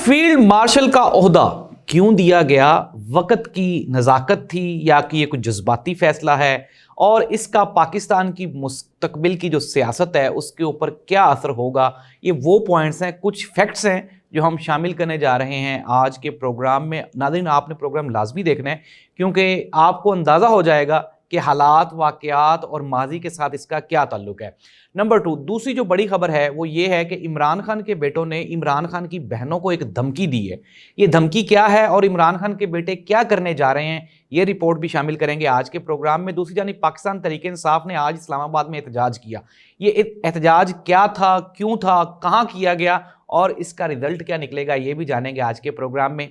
Field marshal का ओहदा क्यों दिया गया? वक्त की नज़ाकत थी या कि ये कुछ जज्बाती फैसला है? और इसका पाकिस्तान की मुस्तकबिल की जो सियासत है उसके ऊपर क्या असर होगा? ये वो पॉइंट्स हैं, कुछ फैक्ट्स हैं जो हम शामिल करने जा रहे हैं आज के प्रोग्राम में। नाज़रीन, आपने प्रोग्राम लाजमी देखना है क्योंकि आपको अंदाज़ा हो जाएगा कि हालात, वाक़यात और माजी के साथ इसका क्या ताल्लुक है। नंबर 2, दूसरी जो बड़ी खबर है वो ये है कि इमरान खान के बेटों ने इमरान खान की बहनों को एक धमकी दी है। ये धमकी क्या है और इमरान खान के बेटे क्या करने जा रहे हैं, ये रिपोर्ट भी शामिल करेंगे आज के प्रोग्राम में। दूसरी जानिब पाकिस्तान तहरीक इंसाफ ने आज इस्लामाबाद में एहतजाज किया। ये एहतजाज क्या था, क्यों था, कहाँ किया गया और इसका रिजल्ट क्या निकलेगा, ये भी जानेंगे आज के प्रोग्राम में।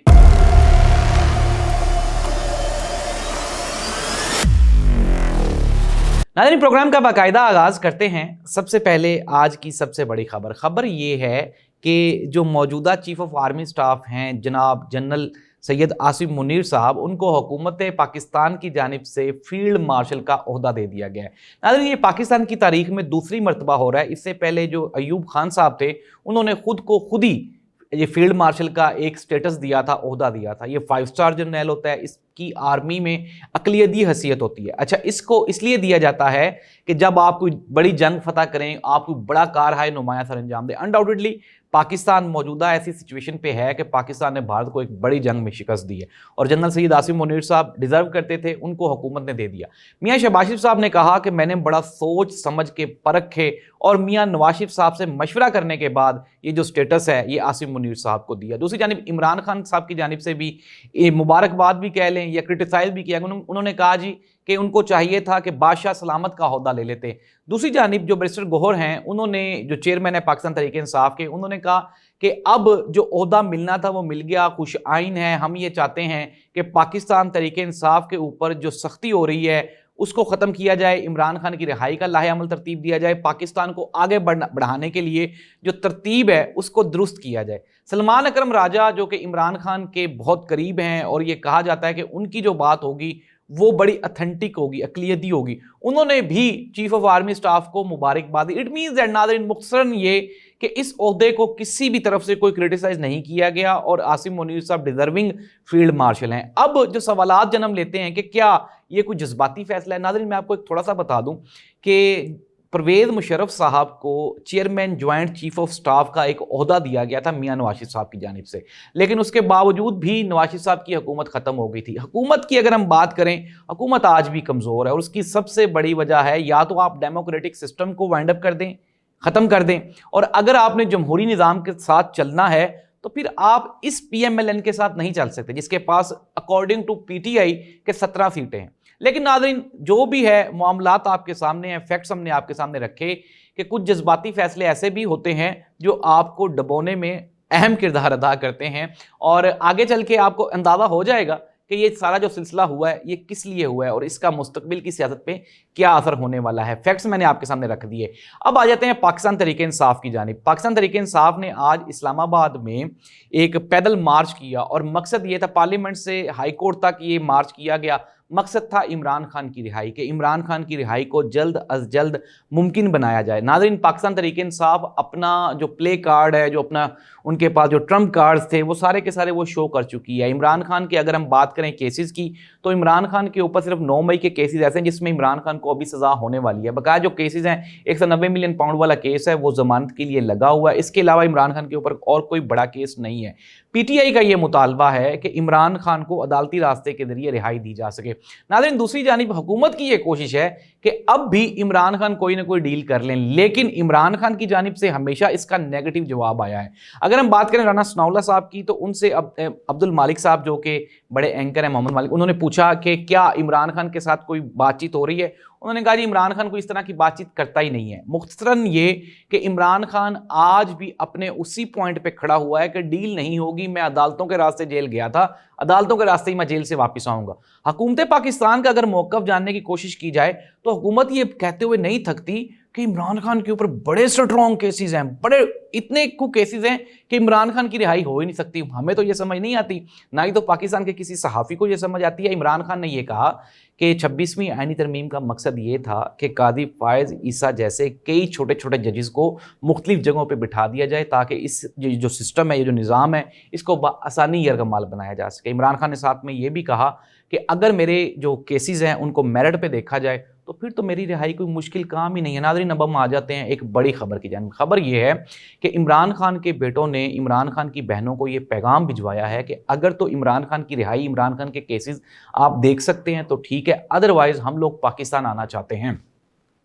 नाज़रीन, प्रोग्राम का बाकायदा आगाज़ करते हैं। सबसे पहले आज की सबसे बड़ी खबर ये है कि जो मौजूदा चीफ ऑफ आर्मी स्टाफ हैं जनाब जनरल सैयद आसिम मुनीर साहब, उनको हुकूमत पाकिस्तान की जानिब से फील्ड मार्शल का ओहदा दे दिया गया है। नाज़रीन, ये पाकिस्तान की तारीख में दूसरी मरतबा हो रहा है। इससे पहले जो अयूब खान साहब थे उन्होंने खुद ही ये फील्ड मार्शल का एक स्टेटस दिया था, ओहदा दिया था। ये 5 स्टार जनरल होता है, इसकी आर्मी में अक़लियती हैसियत होती है। अच्छा, इसको इसलिए दिया जाता है कि जब आप कोई बड़ी जंग फतह करें, आप कोई बड़ा कारहाय नुमाया सर अंजाम दें। अनडाउटेडली पाकिस्तान मौजूदा ऐसी सिचुएशन पे है कि पाकिस्तान ने भारत को एक बड़ी जंग में शिकस्त दी है और जनरल सैयद आसिम मुनीर साहब डिज़र्व करते थे, उनको हुकूमत ने दे दिया। मियाँ शहबाज शरीफ साहब ने कहा कि मैंने बड़ा सोच समझ के परख के और मियाँ नवाज शरीफ साहब से मशवरा करने के बाद ये जो स्टेटस है ये आसिम मुनीर साहब को दिया। दूसरी जानिब इमरान खान साहब की जानिब से भी मुबारकबाद भी कह लें या क्रिटिसाइज भी किया। उन्होंने कहा जी कि उनको चाहिए था कि बादशाह सलामत का ओहदा ले लेते। दूसरी जानिब जो बैरिस्टर गौहर हैं, उन्होंने, जो चेयरमैन है पाकिस्तान तहरीक इंसाफ के, उन्होंने कहा कि अब जो ओहदा मिलना था वो मिल गया, खुश आइन है। हम ये चाहते हैं कि पाकिस्तान तहरीक इंसाफ के ऊपर जो सख्ती हो रही है उसको ख़त्म किया जाए, इमरान खान की रिहाई का लाहे अमल तरतीब दिया जाए, पाकिस्तान को आगे बढ़ाने के लिए जो तरतीब है उसको दुरुस्त किया जाए। सलमान अकरम राजा जो कि इमरान खान के बहुत करीब हैं और ये कहा जाता है कि उनकी जो बात होगी वो बड़ी अथेंटिक होगी, अक़लियती होगी, उन्होंने भी चीफ ऑफ आर्मी स्टाफ को मुबारकबाद दी। इट मीन्स दैट नाज़रीन, मुख्तसरन ये कि इस ओहदे को किसी भी तरफ से कोई क्रिटिसाइज नहीं किया गया और आसिम मुनीर साहब डिजर्विंग फील्ड मार्शल हैं। अब जो सवालात जन्म लेते हैं कि क्या ये कोई जज्बाती फैसला है। नाज़रीन, मैं आपको एक थोड़ा सा बता दूं कि परवेज़ मुशर्रफ साहब को chairman joint chief of staff का एक ओहदा दिया गया था मियां नवाज शरीफ साहब की जानिब से, लेकिन उसके बावजूद भी नवाज शरीफ साहब की हुकूमत ख़त्म हो गई थी। हुकूमत की अगर हम बात करें, हुकूमत आज भी कमज़ोर है और उसकी सबसे बड़ी वजह है या तो आप डेमोक्रेटिक सिस्टम को वाइंड अप कर दें, ख़त्म कर दें, और अगर आपने जमहूरी निज़ाम के साथ चलना है तो फिर आप इस PMLN के साथ नहीं चल सकते जिसके पास अकॉर्डिंग टू PTI के 17 सीटें हैं। लेकिन नाज़रीन, जो भी है मामलात आपके सामने हैं, फैक्ट्स हमने आपके सामने रखे कि कुछ जज्बाती फैसले ऐसे भी होते हैं जो आपको डबोने में अहम किरदार अदा करते हैं और आगे चल के आपको अंदाज़ा हो जाएगा कि ये सारा जो सिलसिला हुआ है ये किस लिए हुआ है और इसका मुस्तकबिल की सियासत पे क्या असर होने वाला है। फैक्ट्स मैंने आपके सामने रख दिए। अब आ जाते हैं पाकिस्तान तहरीक इंसाफ की जानिब। पाकिस्तान तहरीक इंसाफ ने आज इस्लामाबाद में एक पैदल मार्च किया और मकसद ये था, पार्लियामेंट से हाई कोर्ट तक ये मार्च किया गया। मकसद था इमरान खान की रिहाई, कि इमरान खान की रिहाई को जल्द अज जल्द मुमकिन बनाया जाए। नाज़रीन, पाकिस्तान तहरीक इंसाफ अपना जो प्ले कार्ड है, जो अपना उनके पास जो ट्रम्प कार्ड्स थे वो सारे के सारे वो शो कर चुकी है। इमरान खान की अगर हम बात करें केसेस की, तो इमरान खान के ऊपर सिर्फ 9 मई के केसेस ऐसे हैं जिसमें इमरान खान को अभी सज़ा होने वाली है। बकाया जो केसेस हैं, 190 मिलियन पाउंड वाला केस है वो जमानत के लिए लगा हुआ है। इसके अलावा इमरान खान के ऊपर और कोई बड़ा केस नहीं है। PTI का ये मुतालबा है कि इमरान खान को अदालती रास्ते के जरिए रिहाई दी जा सके। नाज़रीन, दूसरी जानिब हुकूमत की ये कोशिश है कि अब भी इमरान खान कोई ना कोई डील कर लें, लेकिन इमरान खान की जानिब से हमेशा इसका नेगेटिव जवाब आया है। अगर हम बात करें राना सनाउल्लाह साहब की, तो उनसे अब्दुल मालिक साहब जो कि बड़े एंकर हैं, मोहम्मद मालिक, उन्होंने पूछा कि क्या इमरान खान के साथ कोई बातचीत हो रही है। उन्होंने कहा जी इमरान खान को इस तरह की बातचीत करता ही नहीं है। मुख्तसरन ये कि इमरान खान आज भी अपने उसी पॉइंट पे खड़ा हुआ है कि डील नहीं होगी, मैं अदालतों के रास्ते जेल गया था, अदालतों के रास्ते ही मैं जेल से वापस आऊँगा। हुकूमत पाकिस्तान का अगर मौक़िफ़ जानने की कोशिश की जाए तो हुकूमत ये कहते हुए नहीं थकती کہ عمران خان کے اوپر بڑے سٹرونگ کیسز ہیں, بڑے اتنے کو کیسز ہیں کہ عمران خان کی رہائی ہو ہی نہیں سکتی. ہمیں تو یہ سمجھ نہیں آتی, نہ ہی تو پاکستان کے کسی صحافی کو یہ سمجھ آتی ہے. عمران خان نے یہ کہا کہ 26ویں آئینی ترمیم کا مقصد یہ تھا کہ قاضی فائز عیسیٰ جیسے کئی چھوٹے چھوٹے ججز کو مختلف جگہوں پہ بٹھا دیا جائے تاکہ اس جو سسٹم ہے, یہ جو نظام ہے, اس کو بآسانی یرغمال بنایا جا سکے. عمران خان نے ساتھ میں یہ بھی کہا کہ اگر میرے جو کیسز ہیں ان کو میرٹ پہ دیکھا جائے تو پھر تو میری رہائی کوئی مشکل کام ہی نہیں ہے. ناظرین, اب ہم آ جاتے ہیں ایک بڑی خبر کی جانب. خبر یہ ہے کہ عمران خان کے بیٹوں نے عمران خان کی بہنوں کو یہ پیغام بھجوایا ہے کہ اگر تو عمران خان کی رہائی, عمران خان کے کیسز آپ دیکھ سکتے ہیں تو ٹھیک ہے, ادروائز ہم لوگ پاکستان آنا چاہتے ہیں.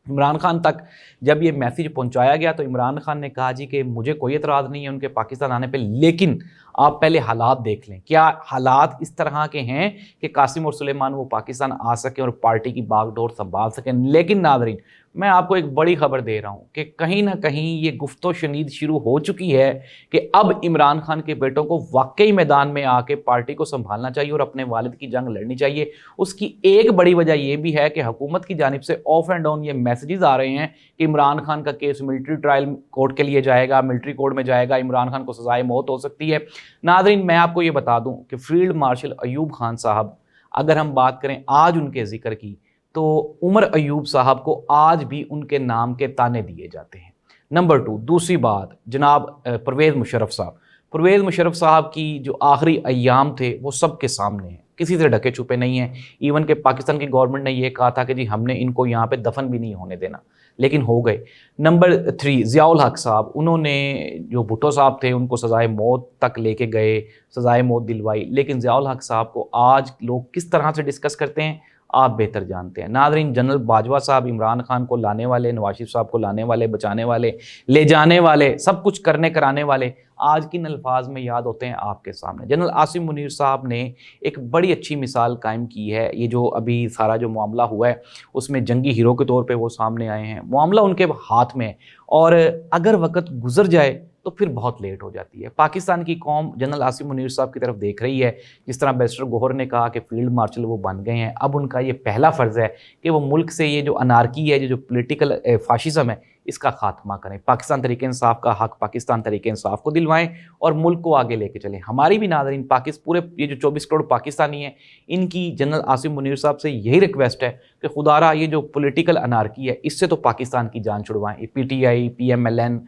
عمران خان تک جب یہ میسیج پہنچایا گیا تو عمران خان نے کہا جی کہ مجھے کوئی اعتراض نہیں ہے ان کے پاکستان آنے پہ, لیکن آپ پہلے حالات دیکھ لیں. کیا حالات اس طرح کے ہیں کہ قاسم اور سلیمان وہ پاکستان آ سکیں اور پارٹی کی باغ ڈور سنبھال سکیں؟ لیکن ناظرین, میں آپ کو ایک بڑی خبر دے رہا ہوں کہ کہیں نہ کہیں یہ گفت و شنید شروع ہو چکی ہے کہ اب عمران خان کے بیٹوں کو واقعی میدان میں آ کے پارٹی کو سنبھالنا چاہیے اور اپنے والد کی جنگ لڑنی چاہیے. اس کی ایک بڑی وجہ یہ بھی ہے کہ حکومت کی جانب سے آف اینڈ آن یہ میسیجز آ رہے ہیں کہ عمران خان کا کیس ملٹری ٹرائل کورٹ کے لیے جائے گا, ملٹری کورٹ میں جائے گا, عمران خان کو سزائے موت ہو سکتی ہے. ناظرین, میں آپ کو یہ بتا دوں کہ فیلڈ مارشل ایوب خان صاحب, اگر ہم بات کریں آج ان کے ذکر کی, تو عمر ایوب صاحب کو آج بھی ان کے نام کے تانے دیے جاتے ہیں. نمبر 2, دوسری بات, جناب پرویز مشرف صاحب, پرویز مشرف صاحب کی جو آخری ایام تھے وہ سب کے سامنے ہیں, کسی سے ڈھکے چھپے نہیں ہیں. ایون کہ پاکستان کی گورنمنٹ نے یہ کہا تھا کہ جی ہم نے ان کو یہاں پہ دفن بھی نہیں ہونے دینا, لیکن ہو گئے. نمبر 3, ضیاء الحق صاحب, انہوں نے جو بھٹو صاحب تھے ان کو سزائے موت تک لے کے گئے, سزائے موت دلوائی, لیکن ضیاء الحق صاحب کو آج لوگ کس طرح سے ڈسکس کرتے ہیں آپ بہتر جانتے ہیں. ناظرین, جنرل باجوہ صاحب عمران خان کو لانے والے, نواز شریف صاحب کو لانے والے, بچانے والے, لے جانے والے, سب کچھ کرنے کرانے والے, آج کن الفاظ میں یاد ہوتے ہیں آپ کے سامنے. جنرل عاصم منیر صاحب نے ایک بڑی اچھی مثال قائم کی ہے. یہ جو ابھی سارا جو معاملہ ہوا ہے اس میں جنگی ہیرو کے طور پہ وہ سامنے آئے ہیں. معاملہ ان کے ہاتھ میں ہے اور اگر وقت گزر جائے تو پھر بہت لیٹ ہو جاتی ہے. پاکستان کی قوم جنرل عاصم منیر صاحب کی طرف دیکھ رہی ہے. جس طرح بیرسٹر گوہر نے کہا کہ فیلڈ مارشل وہ بن گئے ہیں, اب ان کا یہ پہلا فرض ہے کہ وہ ملک سے یہ جو انارکی ہے, جو پولیٹیکل فاشزم ہے, اس کا خاتمہ کریں. پاکستان تحریک انصاف کا حق پاکستان تحریک انصاف کو دلوائیں اور ملک کو آگے لے کے چلیں. ہماری بھی ناظرین, پورے یہ جو 24 کروڑ پاکستانی ہیں, ان کی جنرل عاصم منیر صاحب سے یہی ریکویسٹ ہے کہ خدا را یہ جو پولیٹیکل انارکی ہے اس سے تو پاکستان کی جان چھڑوائیں. P T I, P M L N,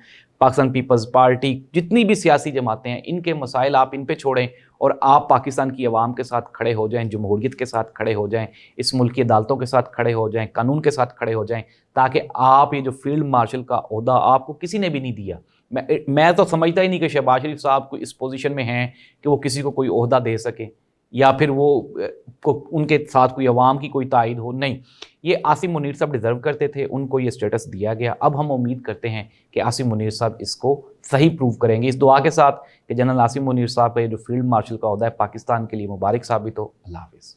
Pakistan Peoples Party, جتنی بھی سیاسی جماعتیں ہیں, ان کے مسائل آپ ان پہ چھوڑیں اور آپ پاکستان کی عوام کے ساتھ کھڑے ہو جائیں, جمہوریت کے ساتھ کھڑے ہو جائیں, اس ملک کی عدالتوں کے ساتھ کھڑے ہو جائیں, قانون کے ساتھ کھڑے ہو جائیں, تاکہ آپ یہ جو فیلڈ مارشل کا عہدہ آپ کو کسی نے بھی نہیں دیا. میں تو سمجھتا ہی نہیں کہ شہباز شریف صاحب کو اس پوزیشن میں ہیں کہ وہ کسی کو کوئی عہدہ دے سکے یا پھر وہ ان کے ساتھ کوئی عوام کی کوئی تائید ہو. نہیں, یہ عاصم منیر صاحب ڈیزرو کرتے تھے, ان کو یہ سٹیٹس دیا گیا. اب ہم امید کرتے ہیں کہ عاصم منیر صاحب اس کو صحیح پروو کریں گے, اس دعا کے ساتھ کہ جنرل عاصم منیر صاحب کا یہ جو فیلڈ مارشل کا عہدہ ہے پاکستان کے لیے مبارک ثابت ہو. اللہ حافظ.